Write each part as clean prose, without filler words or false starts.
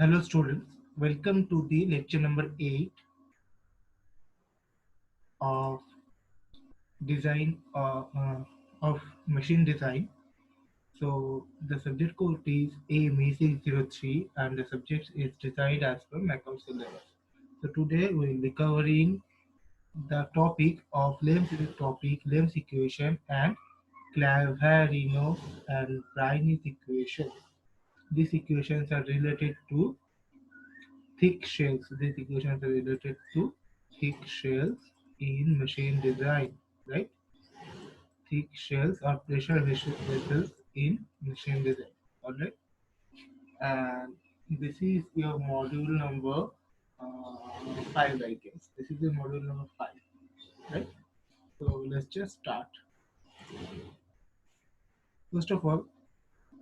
Hello students, welcome to the lecture number 8 of design of machine design. So the subject code is AME603 and the subject is designed as per MACOM syllabus. So today we will be covering the topic Lemb's equation and Clavarino and Briney's equation. These equations are related to thick shells. These equations are related to thick shells in machine design, right? Thick shells or pressure vessels in machine design. Alright, and this is your module number 5, I guess. This is your module number 5, right? So let's just start. First of all,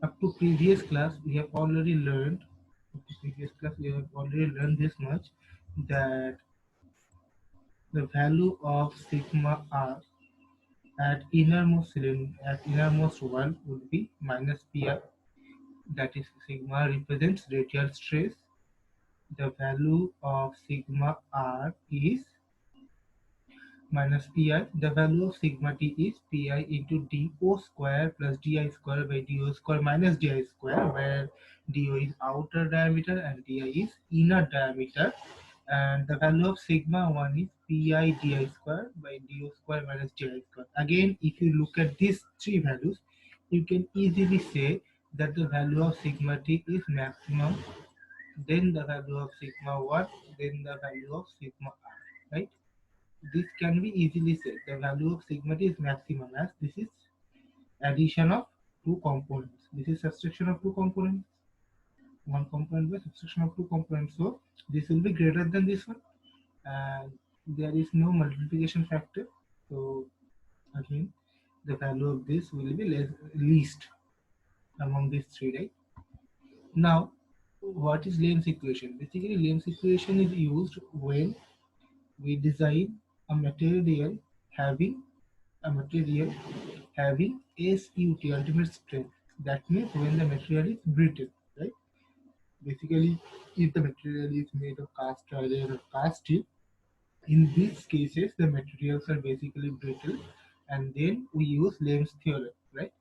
up to previous class, we have already learned. This much, that the value of sigma r at innermost wall would be minus pi. That is, sigma represents radial stress. The value of sigma r is minus pi. The value of sigma t is pi into do square plus di square by do square minus di square, where do is outer diameter and di is inner diameter. And the value of sigma 1 is pi di square by do square minus di square. Again, if you look at these three values, you can easily say that the value of sigma t is maximum, then the value of sigma 1, then the value of sigma r, right? This can be easily said. The value of sigma t is maximum, as this is addition of two components. This is subtraction of two components. One component by subtraction of two components. So this will be greater than this one, and there is no multiplication factor. So again, the value of this will be least among these three, right? Now, what is Lenz's equation? Basically, Lenz's equation is used when we design a material having a material having SUT, ultimate strength. That means when the material is brittle, right? Basically, if the material is made of cast iron or cast steel, in these cases the materials are basically brittle, and then we use Lehm's theorem, right?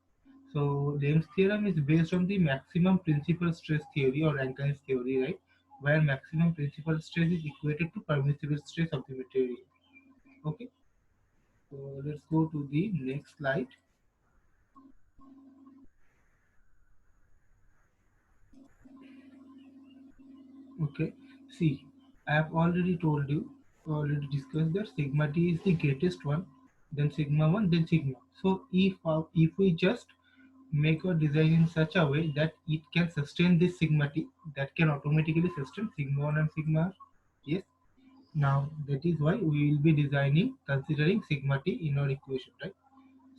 So Lehm's theorem is based on the maximum principal stress theory or Rankine's theory, right? Where maximum principal stress is equated to permissible stress of the material. Okay, so let's go to the next slide. Okay, see, I have already discussed that sigma t is the greatest one, then sigma 1, then sigma. So if we just make our design in such a way that it can sustain this sigma t, that can automatically sustain sigma 1 and sigma r. Yes, now that is why we will be designing considering sigma t in our equation, right?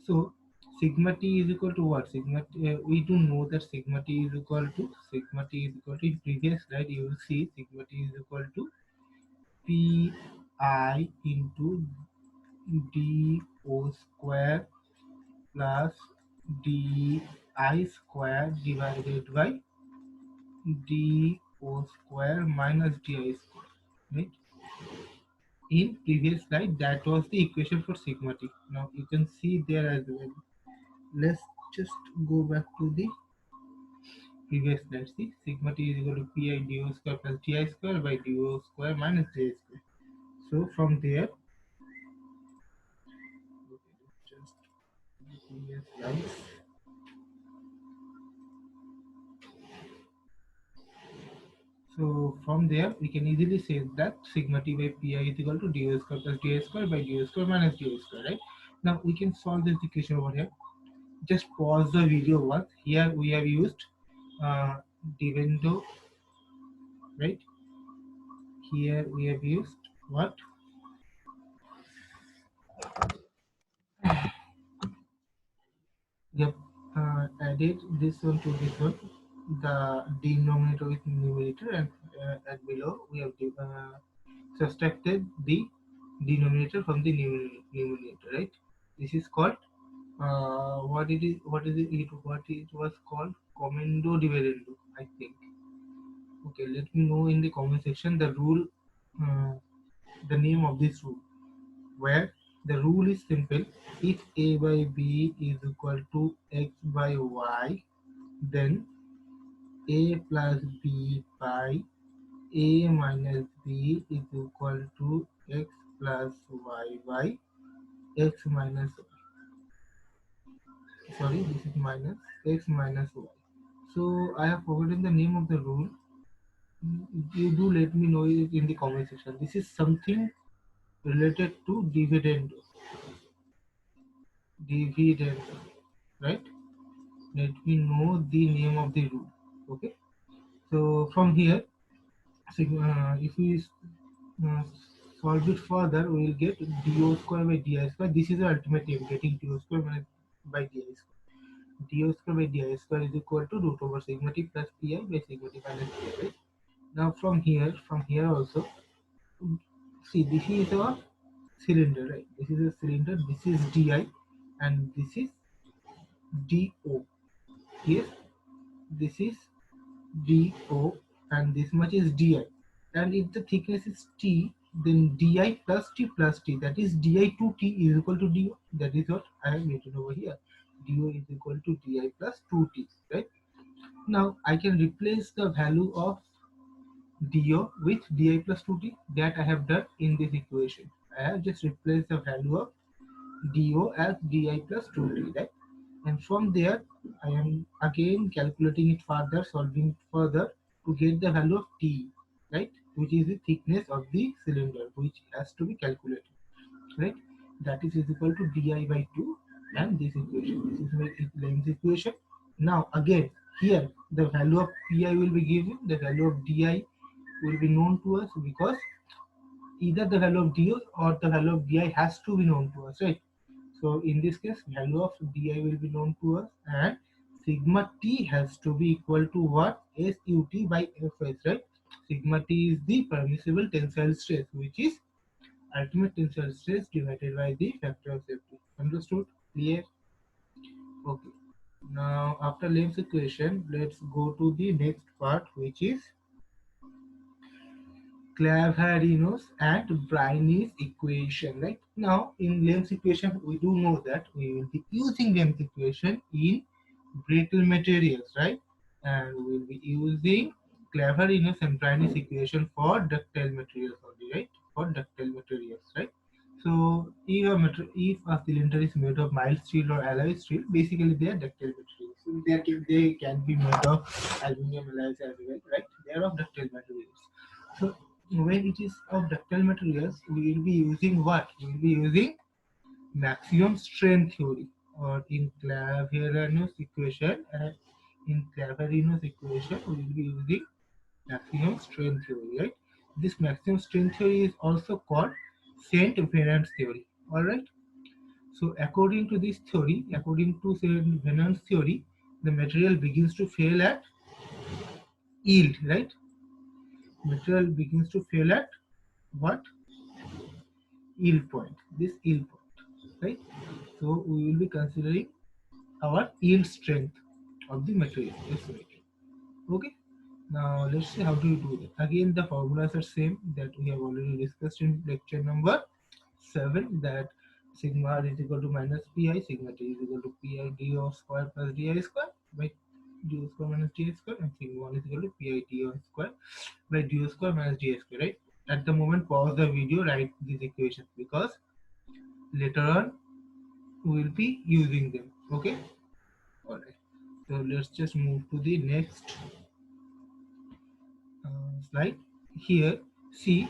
So sigma t is equal to what? We do know that sigma t is equal to, in previous slide you will see sigma t is equal to pi into do square plus di square divided by do square minus di square, right? In previous slide, that was the equation for sigma t. Now you can see there as well. Let's just go back to the previous slide. See, sigma t is equal to pi do square plus di square by do square minus di square. So from there, just previous slides. So from there, we can easily say that sigma t by pi is equal to do square plus di square by do square minus di square, right? Now we can solve this equation over here. Just pause the video once. Here we have used uh, Divendo, right? Here we have used what? We have added this one to this one, the denominator with numerator, and below we have subtracted the denominator from the numerator, right? This is called what it was called, commando dividendo, I think. Okay, let me know in the comment section the rule, uh, the name of this rule, where the rule is simple. If a by b is equal to x by y, then a plus b by a minus b is equal to x plus y by x minus, sorry, this is minus x minus y. So I have forgotten the name of the rule. You do let me know it in the comment section. This is something related to dividend, right? Let me know the name of the rule. Okay. So from here, if we uh, solve it further, we will get do square by di square. This is the ultimate aim, getting do square by di square. Do square by di square is equal to root over sigma t plus pi by sigma t minus pi. Right? Now from here also, see, this is a cylinder, right? This is a cylinder. This is di, and this is do. Yes, this is do, and this much is di. And if the thickness is t, then di plus t, that is di to t is equal to do. That is what I have written over here. Do is equal to di plus 2t, right? Now I can replace the value of do with di plus 2t that I have done in this equation. I have just replaced the value of do as di plus 2t, right? And from there, I am again calculating it further, solving it further to get the value of t, right? Which is the thickness of the cylinder, which has to be calculated, right? That is equal to di by 2, and this equation. This is my Lenz's equation. Now again, here the value of pi will be given, the value of di will be known to us, because either the value of do or the value of di has to be known to us, right? So in this case, value of di will be known to us, and sigma t has to be equal to what? SUT by Fs, right? Sigma t is the permissible tensile stress, which is ultimate tensile stress divided by the factor of safety. Understood? Clear? Okay. Now after Lenz's equation, let's go to the next part, which is Clapeyron's and Briney's equation. Right now, in Lenz's equation, we do know that we will be using Lenz's equation in brittle materials, right? And we will be using Clapeyron's and Briney's equation for ductile materials only, right? For ductile materials, right? So, if a cylinder is made of mild steel or alloy steel, basically they are ductile materials. So they can be made of aluminum alloys as well, right? They are of ductile materials. So when it is of ductile materials, we will be using what? We will be using maximum strength theory, or in Clapeyron's equation. In Clapeyron's equation, we will be using maximum strength theory, right? This maximum strength theory is also called Saint Venant's theory. All right. So according to this theory, according to Saint Venant's theory, the material begins to fail at yield, right? Material begins to fail at what? Yield point. This yield point, right? So we will be considering our yield strength of the material. Okay. Now let's see how do you do that. Again, the formulas are same that we have already discussed in lecture number 7. That sigma r is equal to minus pi, sigma t is equal to pi do square plus di square by do square minus di square, and sigma 1 is equal to pi do square by do square minus di square. Right. At the moment, pause the video, write these equations, because later on we will be using them. Okay. All right. So let's just move to the next slide. Here, see,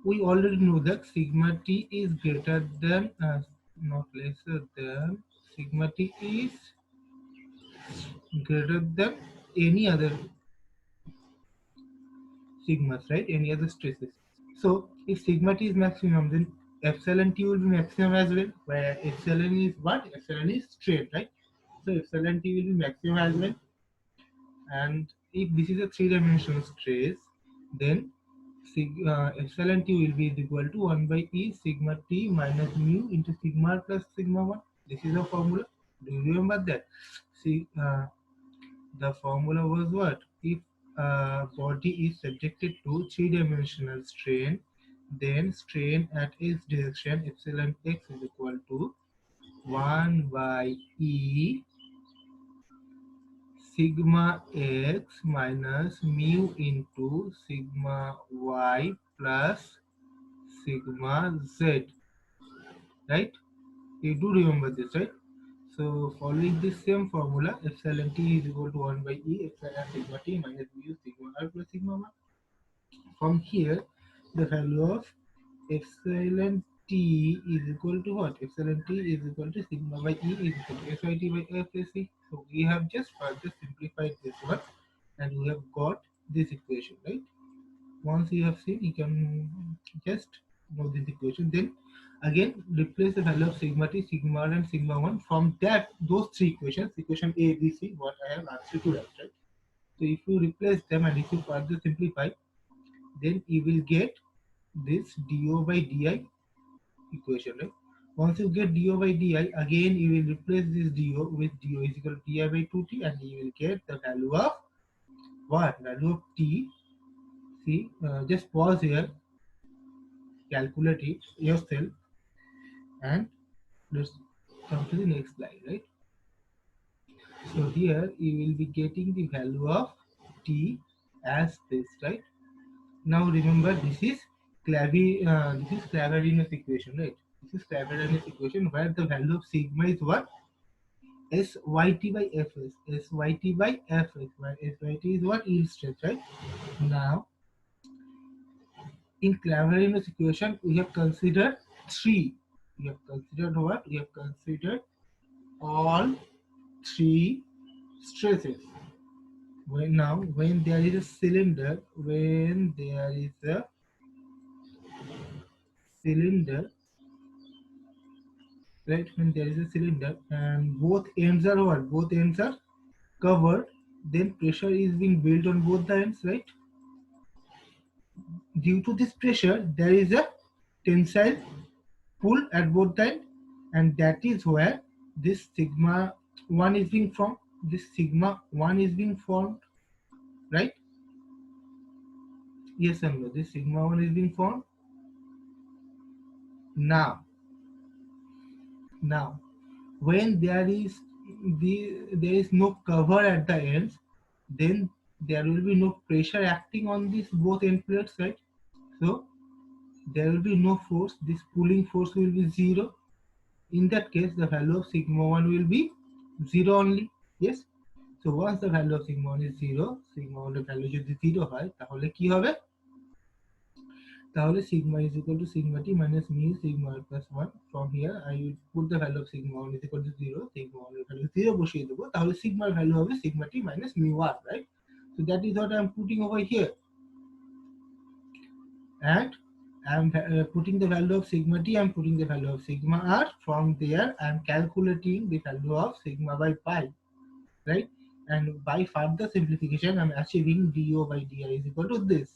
we already know that sigma t is greater than, not lesser than, sigma t is greater than any other sigmas, right? Any other stresses. So if sigma t is maximum, then epsilon t will be maximum as well, where epsilon is what? Epsilon is straight, right? So epsilon t will be maximum as well. And if this is a three-dimensional stress, then epsilon t will be equal to 1 by e sigma t minus mu into sigma r plus sigma 1. This is the formula. Do you remember that? See, the formula was what? If body is subjected to three-dimensional strain, then strain at x direction epsilon x is equal to 1 by E sigma x minus mu into sigma y plus sigma z, right? You do remember this, right? So following this same formula, epsilon t is equal to 1 by E epsilon sigma t minus mu sigma r plus sigma 1. From here, the value of epsilon t is equal to what? Epsilon t is equal to sigma by E is equal to SIT by FSC. So we have just further simplified this one and we have got this equation, right? Once you have seen, you can just know this equation. Then again replace the value of sigma t, sigma r and sigma 1 from that those three equations, equation A, B, C, what I have asked you to write, right? So if you replace them and if you further simplify, then you will get this do by di equation, right? Once you get do by di, again you will replace this do with do is equal to di by 2t and you will get the value of what? Value of t. See, just pause here, calculate it yourself, and let's come to the next slide, right? So here you will be getting the value of t as this, right? Now remember this is Clavierinus equation, right? This is Clavierinus equation where the value of sigma is what? Syt by Fs. Syt by Fs, where Syt is what? Yield strength, right? Now in Clavierinus equation we have considered three. We have considered what? We have considered all three stresses. When there is a cylinder, cylinder right, when there is a cylinder and both ends are what? Both ends are covered, then pressure is being built on both the ends, right? Due to this pressure, there is a tensile pull at both the ends, and that is where this sigma 1 is being formed. This sigma 1 is being formed, right? Yes and no. This sigma 1 is being formed. Now when there is no cover at the ends, then there will be no pressure acting on these both end plates, right? So there will be no force. This pulling force will be zero. In that case, the value of sigma 1 will be 0 only. Yes. So once the value of sigma 1 is 0, sigma 1 এর value যদি 0 হয় তাহলে কি হবে? তাহলে sigma is equal to sigma t minus mu sigma r plus 1. From here I will put the value of sigma 1 is equal to 0, sigma 1 এর value 0 বসিয়ে দেবো, তাহলে sigma এর value হবে sigma t minus mu r, right? So that is what I am putting over here, and I am putting the value of sigma t, I am putting the value of sigma r. From there I am calculating the value of sigma by pi, right? And by further simplification I am achieving do by di is equal to this.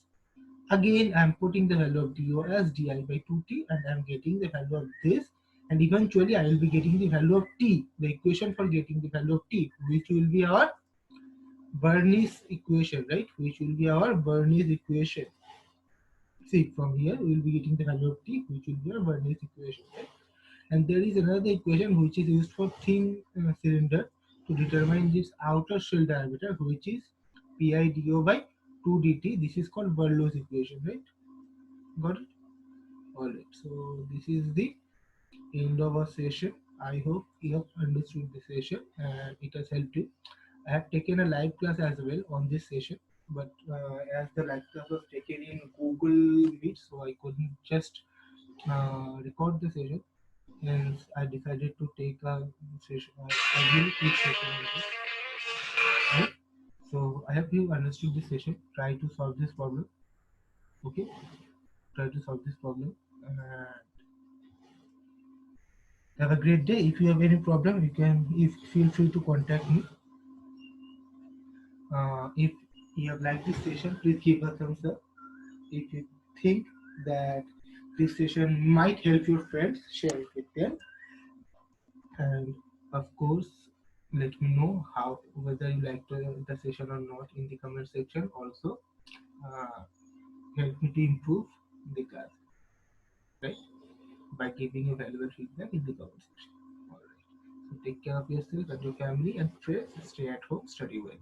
Again, I am putting the value of do as di by 2t and I am getting the value of this, and eventually I will be getting the value of t, the equation for getting the value of t, which will be our Bernoulli equation, right? Which will be our Bernoulli equation. See, from here we will be getting the value of t, which will be our Bernoulli equation, right? And there is another equation which is used for thin cylinder to determine this outer shell diameter, which is pi do by 2 dt. This is called Bernoulli's equation, right? Got it? Alright, so this is the end of our session. I hope you have understood the session and it has helped you. I have taken a live class as well on this session, but as the live class was taken in Google Meet, so I couldn't just record the session. Hence, I decided to take a session. I will take session on this. Right? So I hope you understood this session. Try to solve this problem. Okay. Try to solve this problem. Have a great day. If you have any problem, if feel free to contact me. If you have liked this session, please give a thumbs up. If you think that this session might help your friends, share it with them. And of course, Let me know how whether you liked the session or not in the comment section. Also, uh, help me to improve the class, right? By giving a valuable feedback in the comment section. All right. So take care of yourself and your family, and stay at home, study well.